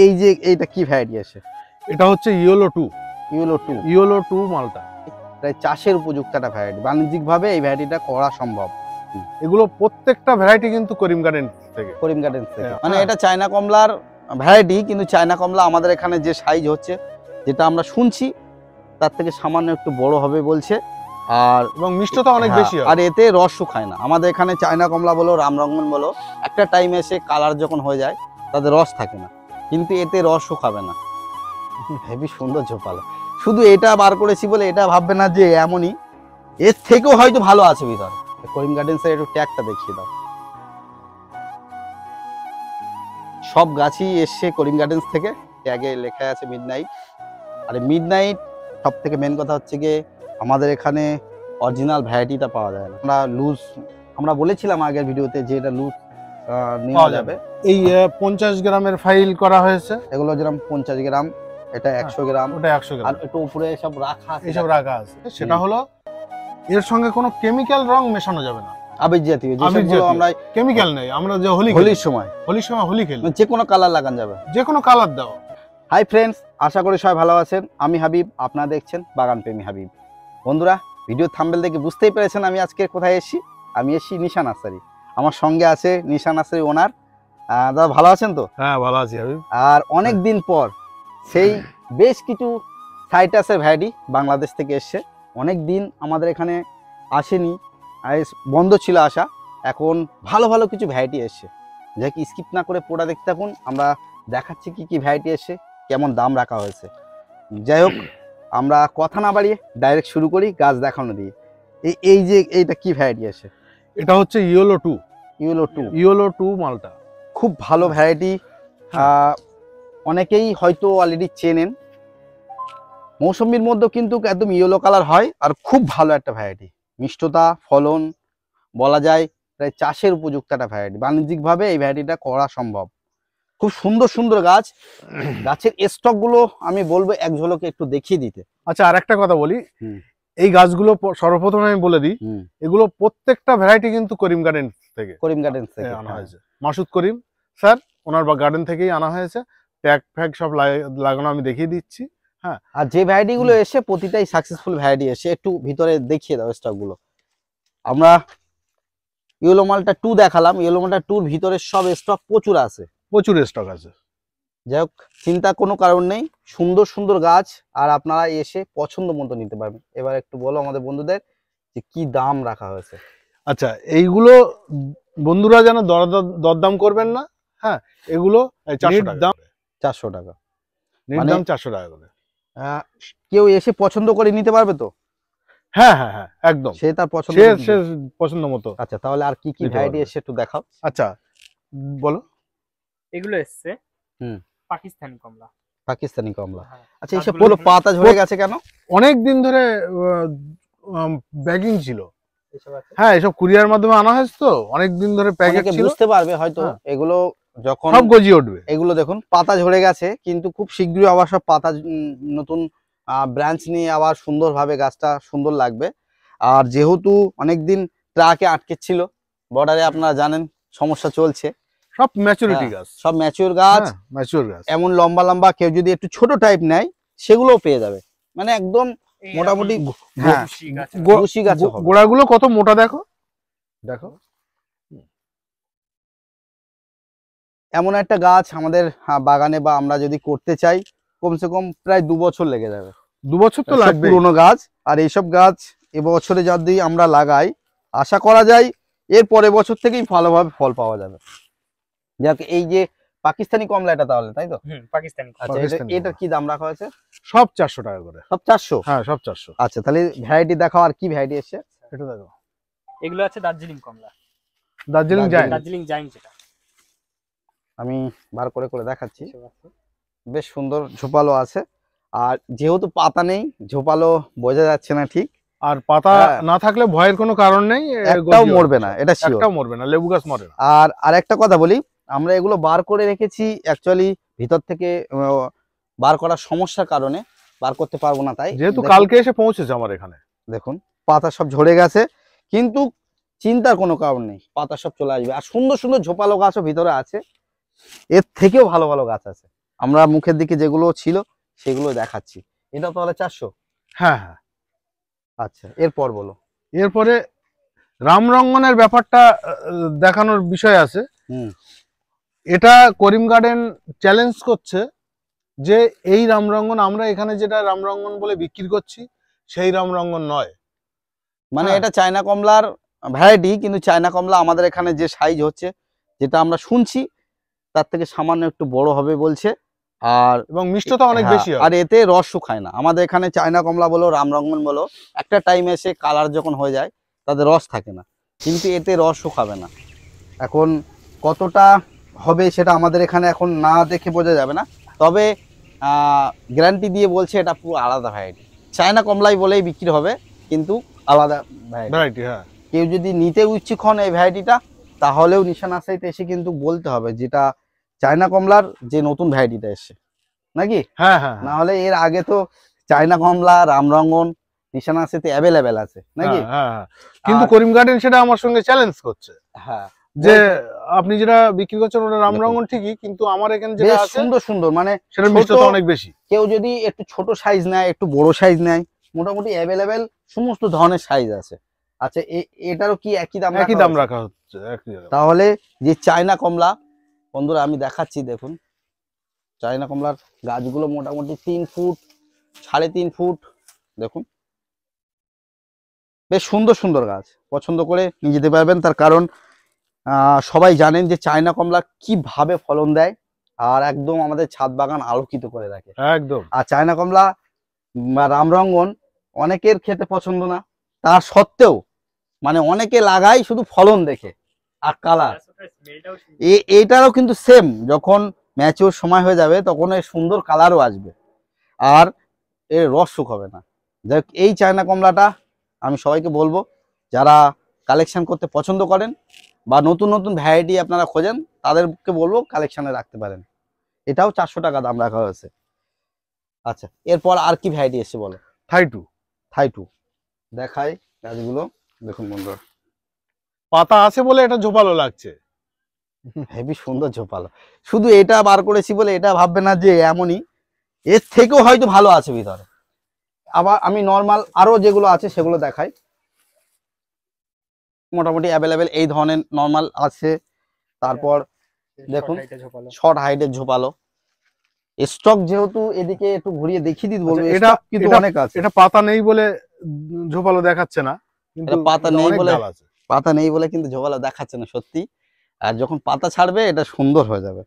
এই যে এইটা কি ভ্যারাইটি আছে? এটা হচ্ছে ইয়েলো 2 ইয়েলো 2 মালটা। প্রায় চাষের উপযুক্ত একটা ভ্যারাইটি, বাণিজ্যিকভাবে এই ভ্যারাইটিটা করা সম্ভব। এগুলো প্রত্যেকটা ভ্যারাইটি কিন্তু করিম গার্ডেন থেকে। মানে এটা চায়না কমলার ভ্যারাইটি, কিন্তু চায়না কমলা আমাদের এখানে যে সাইজ হচ্ছে, যেটা আমরা শুনছি তার থেকে সামান্য একটু বড় হবে বলছে, আর এবং মিষ্টতা অনেক বেশি হয়, আর এতে রস শুকায় না। আমাদের এখানে চায়না কমলা বলো, রামরঙ্গন বলো, একটা টাইমে এসে কালার যখন হয়ে যায় তাদের রস থাকে না, কিন্তু এতে রস শুকাবে না। হেবি সুন্দর ঝোপালো। শুধু এটা বার করেছি বলে এটা ভাববে না যে এমনই, এর থেকেও হয়তো ভালো আছে ভিতরে। করিম গার্ডেন্সের একটু ট্যাগটা দেখিয়ে দাও। সব গাছই এসছে করিম গার্ডেন্স থেকে, ট্যাগে লেখা আছে মিডনাইট। আর মিডনাইট সব থেকে মেন কথা হচ্ছে গিয়ে আমাদের এখানে অরিজিনাল ভ্যারাইটিটা পাওয়া যায় না। আমরা বলেছিলাম আগের ভিডিওতে যে এটা লুজ নেওয়া যাবে। এই 50 গ্রামের ফাইল করা হয়েছে, এগুলো যেরকম 50 গ্রাম, এটা 100 গ্রাম, ওটা 100 গ্রাম, আর একটু উপরে সব রাখা আছে, এসব রাখা আছে। সেটা হলো এর সঙ্গে কোনো কেমিক্যাল রং মেশানো যাবে না, আবির জাতীয়। যেগুলো আমরা কেমিক্যাল নেই, আমরা যে হোলির সময় হোলি খেলি, যে কোনো কালার লাগান যাবে, যে কোনো কালার দাও। হাই ফ্রেন্ডস, আশা করি সবাই ভালো আছেন। আমি হাবিব, আপনারা দেখছেন বাগান প্রেমী হাবিব। বন্ধুরা, ভিডিও থাম্বনেল দেখে বুঝতেই পেরেছেন আমি আজকে কোথায় এসেছি। আমি এসেছি নিশা নার্সারি। আমার সঙ্গে আছে নিশা নার্সারি ওনার। দাদা ভালো আছেন তো? হ্যাঁ ভালো আছি হাবিব। আর অনেক দিন পর সেই বেশ কিছু সাইটাসের ভ্যারাইটি বাংলাদেশ থেকে এসছে। অনেক দিন আমাদের এখানে আসেনি, বন্ধ ছিল আসা। এখন ভালো ভালো কিছু ভ্যারাইটি এসছে, যা কি স্কিপ না করে পুরো দেখতে থাকুন। আমরা দেখাচ্ছি কি কি ভ্যারাইটি এসছে, কেমন দাম রাখা হয়েছে। যাই হোক, আমরা কথা না বাড়িয়ে ডাইরেক্ট শুরু করি গাছ দেখানো দিয়ে। এই যে এইটা কি ভ্যারাইটি আছে? এটা হচ্ছে ইয়েলো 2 মালটা। খুব ভালো ভ্যারাইটি, অনেকেই হয়তো অলরেডি চেনেন। মৌসুমীর মধ্যে কিন্তু একদম ইয়েলো কালার হয়, আর খুব ভালো একটা ভ্যারাইটি। মিষ্টতা, ফলন বলা যায় প্রায় চাষের উপযুক্ত একটা ভ্যারাইটি। বাণিজ্যিকভাবে এই ভ্যারাইটিটা করা সম্ভব। খুব সুন্দর সুন্দর গাছ, গাছের স্টক গুলো আমি বলবো এক ঝলকে একটু দেখিয়ে দিতে। আচ্ছা, আর একটা কথা বলি, এই গাছগুলো সর্বপ্রথম আমি বলে দিই, এগুলো প্রত্যেকটা ভ্যারাইটি কিন্তু করিম গার্ডেন থেকে আনা হয়েছে। মাসুদ করিম স্যার ওনার গার্ডেন থেকেই আনা হয়েছে। ট্যাগ ফ্যাগ সব লাগানো আমি দেখিয়ে দিচ্ছি। হ্যাঁ, আর যে ভ্যারাইটি গুলো এসে প্রতিটাই সাকসেসফুল ভ্যারাইটি এসে। একটু ভিতরে দেখিয়ে দাও স্টক গুলো। আমরা ইয়েলো মালটা 2 দেখালাম, ইয়েলো মালটা 2 ভিতরে সব স্টক প্রচুর আছে, প্রচুর স্টক আছে। যাই হোক, চিন্তা কোনো কারণ নেই, সুন্দর সুন্দর গাছ, আর আপনারা এসে পছন্দ মতো নিতে পারবেন। এবার একটু বলো আমাদের বন্ধুদের যে কি দাম রাখা হয়েছে। আচ্ছা, এইগুলো বন্ধুরা যেন দরদাম করবেন না। হ্যাঁ, এগুলো 400 টাকা, 400 টাকা নির্দাম 400 টাকা করে। কেউ এসে পছন্দ করে নিতে পারবে তো? হ্যাঁ হ্যাঁ হ্যাঁ, একদম সে তার পছন্দ মতো। আচ্ছা, তাহলে আর কি কি ভ্যারাইটি এসে একটু দেখাও। আচ্ছা বলো। এগুলো এসছে পাকিস্তানি কমলা। আচ্ছা, এসব বলো পাতা ঝরে গেছে কেন? অনেক দিন ধরে ব্যাগিং ছিল। হ্যাঁ, এসব কুরিয়ার মাধ্যমে আনা হয়েছে তো, অনেক দিন ধরে প্যাকেট ছিল। বুঝতে পারবে হয়তো এগুলো যখন সব গজিয়ে উঠবে। এগুলো দেখুন পাতা ঝরে গেছে, কিন্তু খুব শীঘ্রই আবার সব পাতা নতুন ব্রাঞ্চ নিয়ে আবার সুন্দরভাবে গাছটা সুন্দর লাগবে। আর যেহেতু অনেকদিন ট্রাকে আটকে ছিল বর্ডারে, আপনারা জানেন সমস্যা চলছে। সব ম্যাচুরিটি গাছ, সব ম্যাচিউর গাছ, এমন লম্বা লম্বা। কেউ যদি একটু ছোট টাইপ নেয় সেগুলোও পেয়ে যাবে, মানে একদম মোটামুটি গোড়াগুলো কত মোটা দেখো। এমন একটা গাছ আমাদের বাগানে বা আমরা যদি করতে চাই, কমসে কম প্রায় 2 বছর লেগে যাবে। 2 বছর তো লাগবে। পুরোনো গাছ, আর এইসব গাছ এবছরে যদি আমরা লাগাই, আশা করা যায় এর পরের বছর থেকেই ভালোভাবে ফল পাওয়া যাবে। যাক, এই যে পাকিস্তানি কমলা, এটা তাহলে তাই তো? পাকিস্তানি। আচ্ছা, এটার কি দাম রাখা হয়েছে? সব 400 টাকা করে। সব 400? হ্যাঁ, সব 400। আচ্ছা, তাহলে ভ্যারাইটি দেখাও, আর কি ভ্যারাইটি এসেছে এটা দেখো। এগুলো আছে দার্জিলিং কমলা, দার্জিলিং জায়ান্ট। যেটা আমি বার করে করে দেখাচ্ছি। বেশ সুন্দর ঝোপালো আছে, আর যেহেতু পাতা নেই ঝোপালো বোঝা যাচ্ছে না ঠিক। আর পাতা না থাকলে ভয়ের কোনো কারণ নেই, একটাও মরবে না, এটা শিওর। একটাও মরবে না, লেবু গাছ মরে না। আর একটা কথা বলি, আমরা এগুলো বার করে রেখেছি অ্যাকচুয়ালি ভিতর থেকে বার করার সমস্যার কারণে বার করতে পারবো না, তাই যেহেতু কালকে এসে পৌঁছেছে আমার এখানে। দেখুন পাতা সব ঝরে গেছে, কিন্তু চিন্তার কোনো কারণ নেই, পাতা সব চলে আসবে। আর সুন্দর সুন্দর ঝোপালো গাছও ভিতরে আছে, এর থেকেও ভালো ভালো গাছ আছে। আমরা মুখের দিকে যেগুলো ছিল সেগুলো দেখাচ্ছি। এটা তাহলে 400। হ্যাঁ হ্যাঁ। আচ্ছা, এরপর বলো। এরপরে রামরঙ্গনের ব্যাপারটা দেখানোর বিষয় আছে। হুম। এটা করিম গার্ডেন চ্যালেঞ্জ করছে যে এই রামরঙ্গন আমরা এখানে যেটা রামরঙ্গন বলে বিক্রি করছি সেই রামরঙ্গন নয়। মানে হ্যাঁ। এটা চায়না কমলার ভ্যারাইটি, কিন্তু চায়না কমলা আমাদের এখানে যে সাইজ হচ্ছে, যেটা আমরা শুনছি তার থেকে সামান্য একটু বড় হবে বলছে। আর এবং মিষ্টতা অনেক হ্যাঁ, বেশি হবে। আর এতে রস শুকায় না। আমাদের এখানে চায়না কমলা বলো, রামরঙ্গন বলো, একটা টাইম এসে কালার যখন হয়ে যায় তাদের রস থাকে না, কিন্তু এতে রস শুকাবে না। এখন কতটা হবে সেটা আমাদের এখানে এখন না দেখে বোঝা যাবে না, তবে গ্যারান্টি দিয়ে বলছে এটা পুরো আলাদা ভ্যারাইটি। চায়না কমলাই বলেই বিক্রি হবে, কিন্তু আলাদা ভ্যারাইটি। হ্যাঁ, কেউ যদি নিতে ইচ্ছুক হন এই ভ্যারাইটিটা, তাহলেও নিশান আসাইতে এসে কিন্তু বলতে হবে যেটা চায়না কমলার যে নতুন ভ্যারাইটিটা এসছে নাকি। হ্যাঁ হ্যাঁ, না হলে এর আগে তো চায়না কমলা, রামরঙ্গন, নিশান আসাইতে অ্যাভেলেবেল আছে নাকি। হ্যাঁ হ্যাঁ। কিন্তু করিম গার্ডেন সেটা আমার সঙ্গে চ্যালেঞ্জ করছে হ্যাঁ, যে আপনি যেটা বিক্রি করছেন ওটা রামরঙ্গন ঠিকই, কিন্তু আমার এখানে যেটা বেশ আছে সুন্দর সুন্দর, মানে সেটা মিষ্টতা অনেক বেশি। কেউ যদি একটু ছোট সাইজ নেয়, একটু বড় সাইজ নেয়, মোটামুটি অ্যাভেলেবেল সমস্ত ধরনের সাইজ আছে। আচ্ছা, এটারও কি একই দাম? একই দাম রাখা হচ্ছে, একই দাম। তাহলে যে চায়না কমলা, বন্ধুরা আমি দেখাচ্ছি, দেখুন চায়না কমলার গাছগুলো মোটামুটি 3 ফুট 3.5 ফুট, দেখুন বেশ সুন্দর সুন্দর গাছ, পছন্দ করে নিয়ে যেতে পারবেন। তার কারণ সবাই জানেন যে চায়না কমলা কিভাবে ফলন দেয়, আর একদম আমাদের ছাদ বাগান আলোকিত করে রাখে একদম। আর চায়না কমলা বা রামরঙ্গন অনেকের খেতে পছন্দ না, তার সত্ত্বেও মানে অনেকে লাগায় শুধু ফলন দেখে আর কালার। এইটারও কিন্তু সেম, যখন ম্যাচিওর সময় হয়ে যাবে তখন এর সুন্দর কালারও আসবে আর এর রস শুকাবে না। যাই হোক, এই চায়না কমলাটা আমি সবাইকে বলবো, যারা কালেকশন করতে পছন্দ করেন বা নতুন নতুন ভ্যারাইটি আপনারা খোঁজেন, তাদেরকে বলবো কালেকশনে রাখতে পারেন। এটাও 400 টাকা দাম রাখা হয়েছে। আচ্ছা, এরপর আর কি ভ্যারাইটি এসছে বলো? থাই টু দেখাই গাছগুলো, দেখুন বন্ধুরা পাতা আছে বলে এটা ঝোপালো লাগছে, হেবি সুন্দর ঝোপালো। শুধু এটা বার করেছি বলে এটা ভাববে না যে এমনই, এর থেকেও হয়তো ভালো আছে ভিতরে। আবার আমি নর্মাল আরো যেগুলো আছে সেগুলো দেখাই, মোটামুটি অ্যাভেলেবেল এই ধরনের নর্মাল আছে। তারপর দেখুন শর্ট হাইটের ঝোপালো স্টক, যেহেতু এদিকে একটু ঘুরিয়ে দেখিয়ে দিতে বলবো, এটা কিন্তু অনেক আছে। এটা পাতা নেই বলে ঝোপালো দেখাচ্ছে না, কিন্তু পাতা নেই অনেক বলে, ডাল আছে। পাতা নেই বলে কিন্তু ঝোপালো দেখাচ্ছে না সত্যি, আর যখন পাতা ছাড়বে এটা সুন্দর হয়ে যাবে।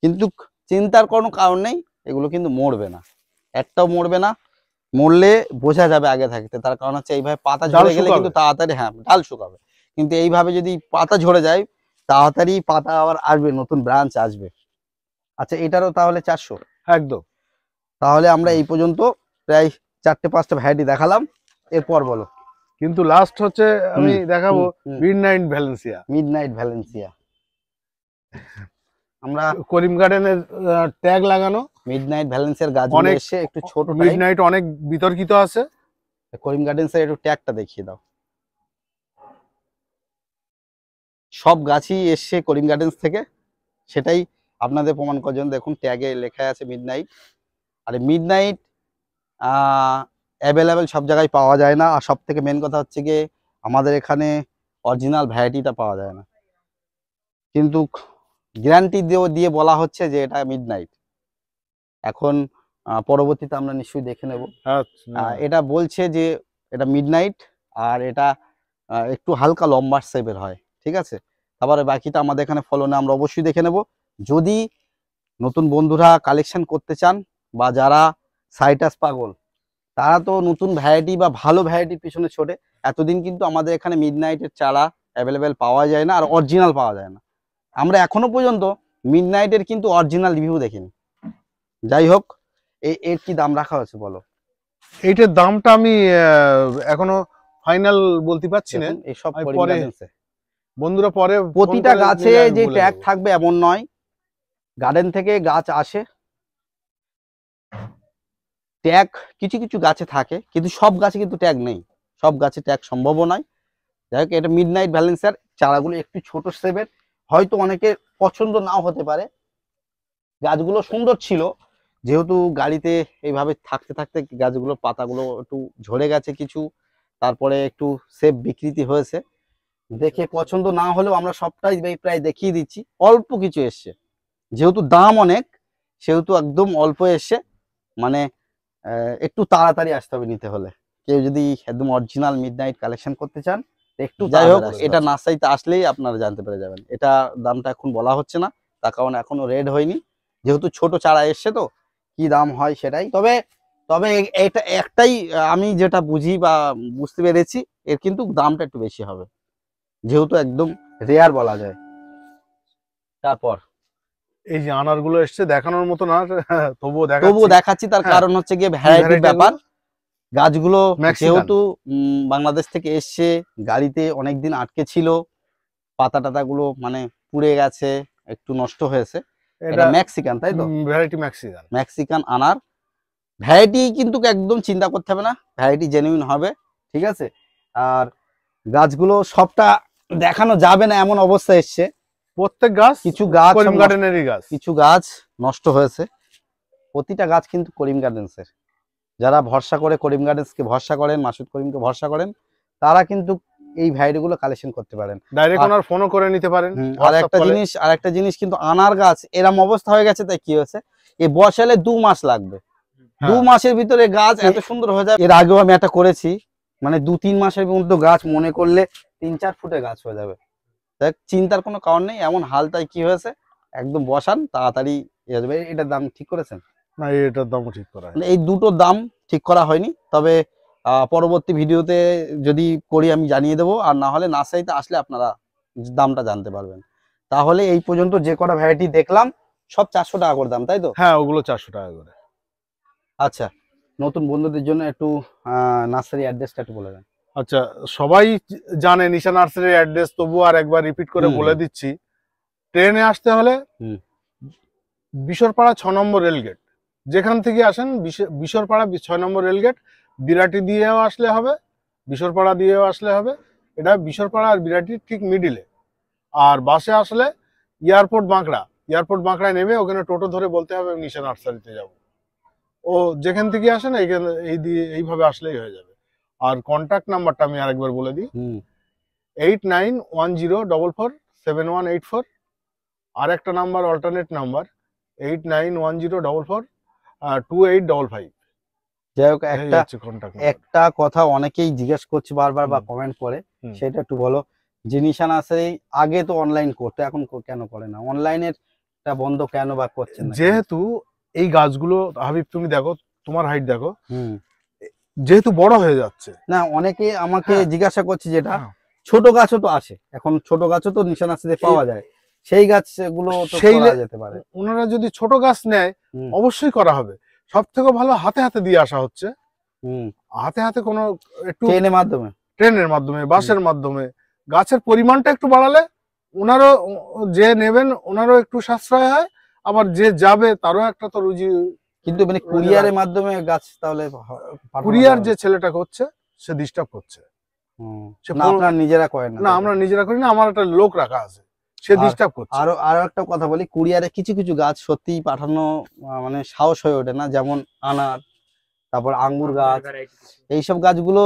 কিন্তু চিন্তার কোনো কারণ নেই, এগুলো কিন্তু মরবে না, একটাও মরবে না। মরলে বোঝা যাবে আগে থাকতে, তার কারণ হচ্ছে এইভাবে পাতা ঝরে গেলে কিন্তু তাড়াতাড়ি, হ্যাঁ ডাল শুকাবে, কিন্তু এইভাবে যদি পাতা ঝরে যায় তাড়াতাড়ি পাতা আবার আসবে, নতুন ব্রাঞ্চ আসবে। আচ্ছা, এটারও তাহলে 400 একদম। তাহলে আমরা এই পর্যন্ত প্রায় 4-5টা ভ্যারাইটি দেখালাম। এরপর বলো। কিন্তু লাস্ট হচ্ছে আমি দেখাবো মিডনাইট ভ্যালেন্সিয়া। আমরা করিম গার্ডেনের ট্যাগ লাগানো মিডনাইট ভ্যালেন্সিয়ার গাছগুলো এসে একটু ছোট, মিডনাইট অনেক বিতর্কিত আছে। করিম গার্ডেন্সের একটু ট্যাগটা দেখিয়ে দাও। সব গাছই এসছে করিম গার্ডেন্স থেকে, সেটাই আপনাদের প্রমাণ করার জন্য দেখুন ট্যাগে লেখা আছে মিডনাইট। আর মিডনাইট অ্যাভেলেবেল সব জায়গায় পাওয়া যায় না, আর সব থেকে মেন কথা হচ্ছে গিয়ে আমাদের এখানে অরিজিনাল ভ্যারাইটিটা পাওয়া যায় না, কিন্তু গ্যারান্টি দিয়ে বলা হচ্ছে যে এটা মিডনাইট। এখন পরবর্তীতে আমরা নিশ্চয়ই দেখে নেব। এটা বলছে যে এটা মিডনাইট, আর এটা একটু হালকা লম্বা শেপের হয়, ঠিক আছে। তারপরে বাকিটা আমাদের এখানে ফলনে আমরা অবশ্যই দেখে নেব। যদি নতুন বন্ধুরা কালেকশন করতে চান বা যারা সাইটাস পাগল, তারা তো নতুন ভ্যারাইটি বা ভালো ভ্যারাইটির পিছনে ছোটে। এতদিন কিন্তু আমাদের এখানে মিডনাইটের চারা অ্যাভেলেবেল পাওয়া যায় না, আর অরিজিনাল পাওয়া যায় না। আমরা এখনো পর্যন্ত মিডনাইটের কিন্তু অরিজিনাল রিভিউ দেখিনি। যাই হোক, এর কি দাম রাখা হয়েছে বলো? এইটার দামটা আমি এখনো ফাইনাল বলতে পারছি না। এইসব বন্ধুরা পরে প্রতিটা গাছে যে ট্যাগ থাকবে এমন নয়, গার্ডেন থেকে গাছ আসে, ট্যাগ কিছু কিছু গাছে থাকে, কিন্তু সব গাছে কিন্তু ট্যাগ নেই, সব গাছে ট্যাগ সম্ভব নয়। যাই হোক, এটা মিডনাইট ভ্যালেন্সিয়ার চারাগুলো একটু ছোট শেপের, হয়তো অনেকের পছন্দ নাও হতে পারে। গাছগুলো সুন্দর ছিল, যেহেতু গাড়িতে এইভাবে থাকতে থাকতে গাছগুলো পাতাগুলো একটু ঝরে গেছে কিছু, তারপরে একটু সেফ বিকৃতি হয়েছে। দেখে পছন্দ না হলেও আমরা সবটাই প্রায় দেখিয়ে দিচ্ছি। অল্প কিছু এসছে, যেহেতু দাম অনেক সেহেতু একদম অল্প এসছে, মানে একটু তাড়াতাড়ি আসতে হবে নিতে হলে। কেউ যদি একদম অরিজিনাল মিডনাইট কালেকশন করতে চান একটু, যাই হোক এটা নার্সারিতে আসলেই আপনারা জানতে পেরে যাবেন। এটা দামটা এখন বলা হচ্ছে না, তার কারণ এখনো রেড হয়নি, যেহেতু ছোট চারা এসছে তো কি দাম হয় সেটাই। তবে তবে এটা একটাই আমি যেটা বুঝি বা বুঝতে পেরেছি, এর কিন্তু দামটা একটু বেশি হবে, যেহেতু একদম রেয়ার বলা যায়। তারপর এই যে আনারগুলো এসছে দেখানোর মতো না, তবুও দেখাচ্ছি, তার কারণ হচ্ছে গিয়ে ভ্যারাইটির ব্যাপার। গাছগুলো যেহেতু বাংলাদেশ থেকে এসছে, গাড়িতে অনেকদিন আটকে ছিল, পাতা টাতাগুলো মানে পুড়ে গেছে, একটু নষ্ট হয়েছে। এটা মেক্সিকান, তাই তো? ভ্যারাইটি মেক্সিকান আনার ভ্যারাইটি, কিন্তু একদম চিন্তা করতে হবে না, ভ্যারাইটি জেনুইন হবে, ঠিক আছে। আর গাছগুলো সবটা দেখানো যাবে না এমন অবস্থা এসছে, প্রত্যেক গাছ, কিছু গাছ করিম গার্ডেনেরই গাছ, কিছু গাছ নষ্ট হয়েছে। প্রতিটা গাছ কিন্তু করিম গার্ডেন্সের। যারা ভরসা করে করিম গার্ডেন্সকে ভরসা করেন, মাসুদ করিমকে ভরসা করেন, তারা কিন্তু এই ভ্যারাইটিগুলো কালেকশন করতে পারেন, ডাইরেক্ট ওনার ফোনও করে নিতে পারেন। আর একটা জিনিস কিন্তু আনার গাছ এরম অবস্থা হয়ে গেছে, তাই কি হয়েছে, এই বসালে 2 মাস লাগবে, 2 মাসের ভিতরে গাছ এত সুন্দর হয়ে যায়। এর আগেও আমি একটা করেছি, মানে 2-3 মাসের মধ্যে গাছ মনে করলে 3-4 ফুটের গাছ হয়ে যাবে। দেখ, চিন্তার কোনো কারণ নেই, এমন হাল। তাই কি হয়েছে, একদম বসান তাড়াতাড়ি হয়ে যাবে। এটার দাম ঠিক করেছেন না? এটার দামও ঠিক করা হয়নি, এই দুটোর দাম ঠিক করা হয়নি, তবে পরবর্তী ভিডিওতে যদি করি আমি জানিয়ে দেবো, আর না হলে নার্সারিতে আসলে আপনারা দামটা জানতে পারবেন। তাহলে এই পর্যন্ত যে কটা ভ্যারাইটি দেখলাম সব 400 টাকা করে দাম, তাই তো? হ্যাঁ, ওগুলো 400 টাকা করে। আচ্ছা, নতুন বন্ধুদের জন্য একটু নার্সারি অ্যাড্রেসটা একটু বলে দেন। আচ্ছা, সবাই জানে নিশা নার্সারির অ্যাড্রেস, তবু আর একবার রিপিট করে বলে দিচ্ছি। ট্রেনে আসতে হলে বিশরপাড়া 6 নম্বর রেলগেট, যেখান থেকে আসেন বিশরপাড়া 6 নম্বর রেলগেট, বিরাটি দিয়েও আসলে হবে, বিশরপাড়া দিয়েও আসলে হবে। এটা বিশরপাড়া আর বিরাটির ঠিক মিডিলে। আর বাসে আসলে এয়ারপোর্ট বাঁকড়ায় নেমে ওখানে টোটো ধরে বলতে হবে নিশা নার্সারিতে যাব। ও যেখান থেকে আসেন এইভাবে আসলেই হয়ে যাবে। আর কন্ট্যাক্ট নাম্বারটা আমি আরেকবার বলে দিই, 8910447184। আর একটা নাম্বার, অল্টারনেট নাম্বার 8910442855। যাই হোক, একটা কথা অনেকেই জিজ্ঞেস করছে বারবার বা কমেন্ট করে, সেটা একটু বলো। যে নিশা নার্সারি আগে তো অনলাইন করতে, এখন কেন করে না? অনলাইনের বন্ধ কেন বা করছে না? যেহেতু এই গাছগুলো, হাবিব তুমি দেখো, তোমার হাইট দেখো, যেহেতু বড় হয়ে যাচ্ছে না, অনেকে আমাকে জিজ্ঞাসা করছে, যেটা ছোট গাছও তো আছে এখন, ছোট গাছও তো নিশা নার্সারিতে পাওয়া যায়, সেই গাছগুলো তো করা যেতে পারে। ওনারা যদি ছোট গাছ নেয় অবশ্যই করা হবে। সব থেকে ভালো হাতে হাতে দিয়ে আসা হচ্ছে, হাতে হাতে কোনো একটু ট্রেনের মাধ্যমে বাসের মাধ্যমে গাছের পরিমাণটা একটু বাড়ালে ওনারও, যে নেবেন ওনারও একটু সাশ্রয় হয়, আবার যে যাবে তারও একটা তো রুজি। কিন্তু মানে কুরিয়ারের মাধ্যমে গাছ, তাহলে কুরিয়ার যে ছেলেটা করছে সে ডিস্টার্ব করছে। আপনারা নিজেরা করেন না? আমরা নিজেরা করি না, আমার একটা লোক রাখা আছে, সে ডিস্টার্ব করছে। আরো একটা কথা বলি, কুরিয়ারে কিছু কিছু গাছ সত্যিই পাঠানো মানে সাহস হয়ে ওঠে না, যেমন আনার, তারপর আঙ্গুর গাছ, এইসব গাছগুলো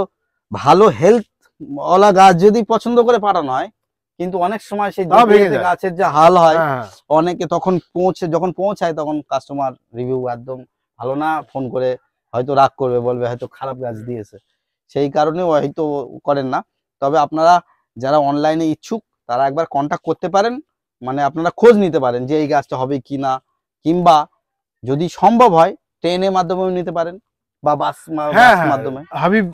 ভালো হেলথ ওয়ালা গাছ যদি পছন্দ করে পাঠানো হয়, কিন্তু অনেক সময় সেই গাছের যে হাল হয়, অনেকে তখন যখন পৌঁছায় তখন কাস্টমার রিভিউ একদম ভালো না, ফোন করে হয়তো রাগ করবে, বলবে হয়তো খারাপ গাছ দিয়েছে, সেই কারণে হয়তো করেন না। তবে আপনারা যারা অনলাইনে ইচ্ছুক তারা একবার কন্ট্যাক্ট করতে পারেন, মানে আপনারা খোঁজ নিতে পারেন যে এই গাছটা হবে কি না, কিংবা যদি সম্ভব হয় ট্রেনের মাধ্যমেও নিতে পারেন বা বাস মাধ্যমে। হাবিব,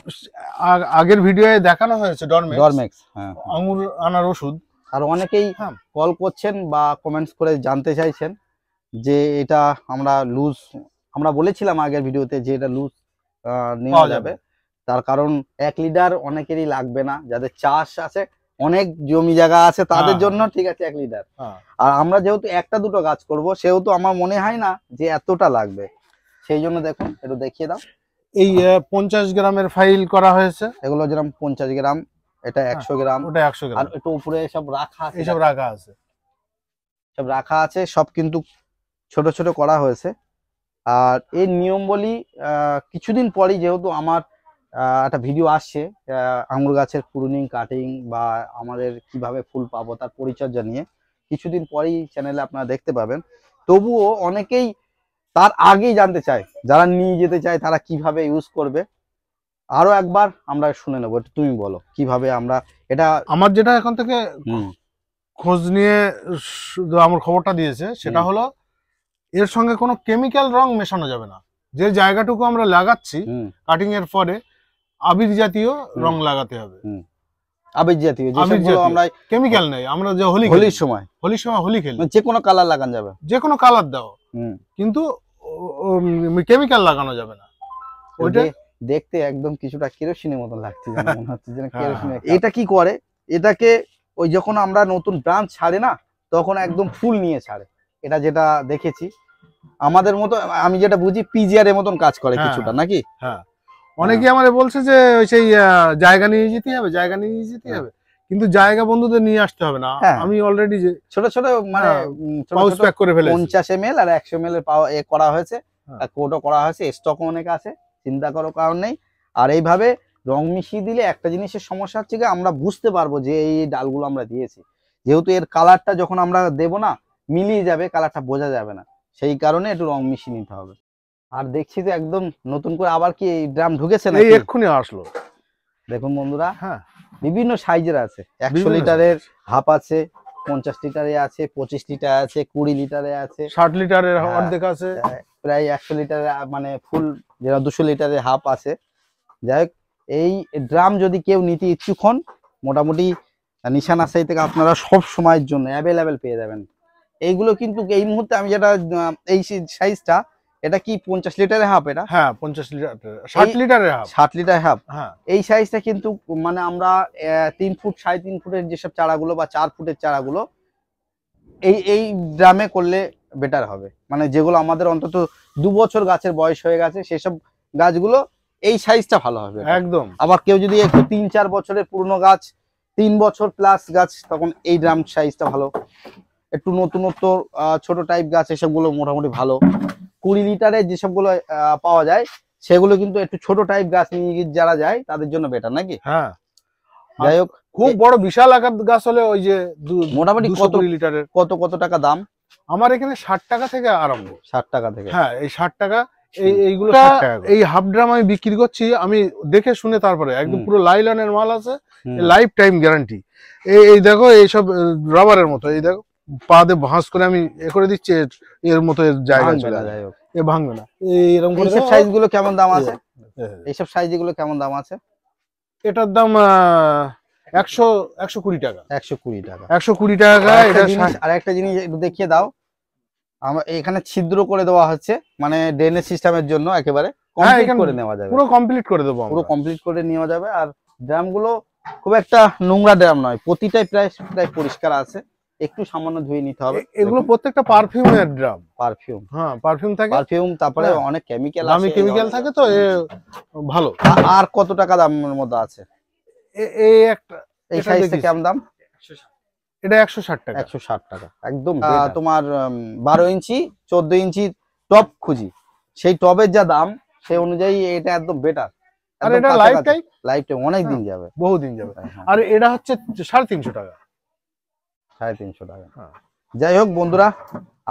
আগের ভিডিওয়ে দেখানো হয়েছে ডরমেক্স আঙুর আনার ওষুধ। আর অনেকেই কল করছেন বা কমেন্টস করে জানতে চাইছেন যে এটা আমরা বলেছিলাম আগের ভিডিওতে যে এটা লুজ নেওয়া যাবে, তার কারণ 1 লিটার অনেকেরই লাগবে না, যাদের চাষ আছে, অনেক জমি জায়গা আছে, তাদের জন্য ঠিক আছে 1 লিটার। আর আমরা যেহেতু একটা দুটো গাছ করব, সেহেতু আমার মনে হয় না যে এতটা লাগবে, সেই জন্য দেখুন একটু দেখিয়ে দাও। এই 50 গ্রামের ফাইল করা হয়েছে, এগুলো যেরকম 50 গ্রাম, এটা 100 গ্রাম, ওটা 100 গ্রাম, আর একটু উপরে সব রাখা আছে, সব রাখা আছে, সব কিন্তু ছোট ছোট করা হয়েছে। আর এর নিয়ম বলি, কিছুদিন পরেই যেহেতু আমার একটা ভিডিও আসছে আঙুর গাছের প্রুনিং কাটিং বা আমাদের কিভাবে ফুল পাবো তার পরিচর্যা নিয়ে, কিছুদিন পরেই চ্যানেলে আপনারা দেখতে পাবেন। তবুও অনেকেই তার আগেই জানতে চায়, যারা নিয়ে যেতে চায় তারা কিভাবে ইউজ করবে। আরো একবার আমরা শুনে নেবো, তুমি বলো কিভাবে আমরা এটা। আমার যেটা এখন থেকে খোঁজ নিয়ে শুধু আমার খবরটা দিয়েছে সেটা হলো এর সঙ্গে কোনো কেমিক্যাল রং মেশানো যাবে না। যে জায়গাটুকু আমরা লাগাচ্ছি কাটিং এর পরে আবির জাতীয় রং লাগাতে হবে। আবির জাতীয় যেসবগুলো আমরা কেমিক্যাল নেই, আমরা যে হোলির সময় হোলি খেলি যে কোনো কালার লাগানো যাবে, যে কোনো কালার দাও, কিন্তু কেমিক্যাল লাগানো যাবে না। ওইটা দেখতে একদম কিছুটা কেরোসিনের মতন লাগছে, মনে হচ্ছে যেন কেরোসিন। এটা কি করে, এটাকে ওই যখন আমরা নতুন ব্রাঞ্চ ছাড়ে না তখন একদম ফুল নিয়ে ছাড়ে, এটা যেটা দেখেছি আমাদের মতো, আমি যেটা বুঝি পিজিআর এর মতন কাজ করে কিছুটা নাকি। হ্যাঁ, অনেকেই আমারে বলছে যে ওই সেই জায়গা নিয়ে যেতে হবে, জায়গা নিয়ে যেতে হবে, কিন্তু জায়গা বন্ধুদের নিয়ে আসতে হবে না। আমি অলরেডি যে ছোট ছোট মানে পাউচ প্যাক করে ফেলেছি, 50 ml আর 100 ml এর করা হয়েছে, কোটও করা হয়েছে, স্টক অনেক আছে, চিন্তা করার কারণ নেই। আর এইভাবে রং মিশিয়ে দিলে একটা জিনিসের সমস্যা হচ্ছে কি, আমরা বুঝতে পারবো যে এই ডালগুলো আমরা দিয়েছি, যেহেতু এর কালারটা যখন আমরা দেবো না মিলিয়ে যাবে, কালারটা বোঝা যাবে না, সেই কারণে একটু রং মিশিয়ে নিতে হবে। আর দেখছি যে একদম নতুন করে আবার কি ড্রাম ঢুকেছে না, এই এক্ষুনি আসলো। দেখুন বন্ধুরা, হ্যাঁ বিভিন্ন সাইজের আছে, 100 লিটারের হাফ আছে, 50 লিটারে আছে, 25 লিটার আছে, 20 লিটারে আছে, 60 লিটারের অর্ধেক আছে, প্রায় 100 লিটারের মানে ফুল যেটা 200 লিটারের হাফ আছে। যাই হোক, এই ড্রাম যদি কেউ নিতে ইচ্ছুক হন, মোটামুটি নিশা নার্সারি থেকে আপনারা সব সময়ের জন্য অ্যাভেলেবেল পেয়ে যাবেন। এইগুলো কিন্তু এই মুহূর্তে আমি যেটা এই সাইজটা, এটা কি 50 লিটারের হাফ? এটা হ্যাঁ 50 লিটার, 60 লিটারের হাফ, 60 লিটার হাফ। হ্যাঁ, এই সাইজটা কিন্তু মানে আমরা 3 ফুট 3.5 ফুটের যেসব চারাগুলো বা 4 ফুটের চারাগুলো এই ড্রামে করলে বেটার হবে, মানে যেগুলো আমাদের অন্তত 2 বছর গাছের বয়স হয়ে গেছে সেসব গাছগুলো এই সাইজটা ভালো হবে একদম। আবার কেউ যদি একটু 3-4 বছরের পুরনো গাছ, 3 বছর প্লাস গাছ, তখন এই ড্রাম সাইজটা ভালো। একটু নতুনত্ব ছোট টাইপ গাছ এসবগুলো মোটামুটি ভালো। 20 লিটারের যেসবগুলো পাওয়া যায় সেগুলো কিন্তু একটু ছোট টাইপ গাছ নিয়ে যারা যায় তাদের জন্য বেটার নাকি। হ্যাঁ, যাই হোক, খুব বড় বিশাল আকার গাছ হলে ওই যে মোটামুটি কত লিটারের কত টাকা দাম? আমার এখানে 60 টাকা থেকে আরম্ভ। 60 টাকা থেকে? হ্যাঁ, এই 60 টাকা। এইগুলো এই হাফ ড্রাম আমি বিক্রি করছি, আমি দেখে শুনে তারপরে, একদম পুরো লাইলনের মাল আছে, লাইফ টাইম গ্যারান্টি। এই দেখো, এইসব রাবারের মতো, এই দেখো পা দিয়ে ভাঁজ করে আমি এ করে দিচ্ছি, এর মতো জায়গা চলে যায়, এ ভাঙবে না। এরকম করে। এইসব সাইজ গুলো কেমন দাম আছে? এইসব সাইজ গুলো কেমন দাম আছে? এটার দাম 120 টাকা। 120 টাকা। 120 টাকা। আর একটা জিনিস একটু দেখিয়ে দাও, আমরা এখানে ছিদ্র করে দেওয়া হচ্ছে, মানে ড্রেনেজ সিস্টেমের জন্য একেবারে কমপ্লিট করে নেওয়া যাবে, পুরো কমপ্লিট করে দেবো, পুরো কমপ্লিট করে নেওয়া যাবে। আর ড্রাম গুলো খুব একটা নোংরা ড্রাম নয়, প্রতিটাই প্রায় পরিষ্কার আছে, একটু সামান্য ধুয়ে নিতে হবে। এগুলো প্রত্যেকটা পারফিউমের ড্রাম। পারফিউম? হ্যাঁ, পারফিউম থাকে, পারফিউম, তারপরে অনেক কেমিক্যাল আছে, দামি কেমিক্যাল থাকে, তো ভালো। আর কত টাকা দামের মধ্যে আছে এই একটা? এই সাইজটা কেমন দাম? এটা 160 টাকা। 160 টাকা একদম। তোমার 12 ইঞ্চি 14 ইঞ্চি টপ খুঁজি, সেই টবের যা দাম সেই অনুযায়ী এটা একদম বেটার। আর এটা লাইফ টাইম অনেক দিন যাবে, বহু দিন যাবে। আর এটা হচ্ছে 350 টাকা। 350 টাকা। যাই হোক বন্ধুরা,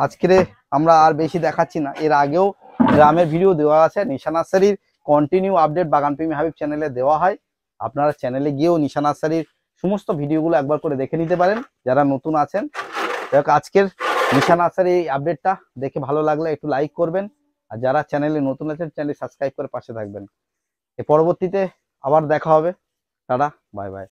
আজকে আমরা আর বেশি দেখাচ্ছি না, এর আগেও গ্রামের ভিডিও দেওয়া আছে, নিশা নার্সারির কন্টিনিউ আপডেট বাগানপ্রেমী হাবিব চ্যানেলে দেওয়া হয়। আপনারা চ্যানেলে গিয়েও নিশা নার্সারির সমস্ত ভিডিওগুলো একবার করে দেখে নিতে পারেন যারা নতুন আছেন। যাই হোক, আজকের নিশা নার্সারি এই আপডেটটা দেখে ভালো লাগলে একটু লাইক করবেন, আর যারা চ্যানেলে নতুন আছেন চ্যানেল সাবস্ক্রাইব করে পাশে থাকবেন। এর পরবর্তীতে আবার দেখা হবে। Tata, bye bye.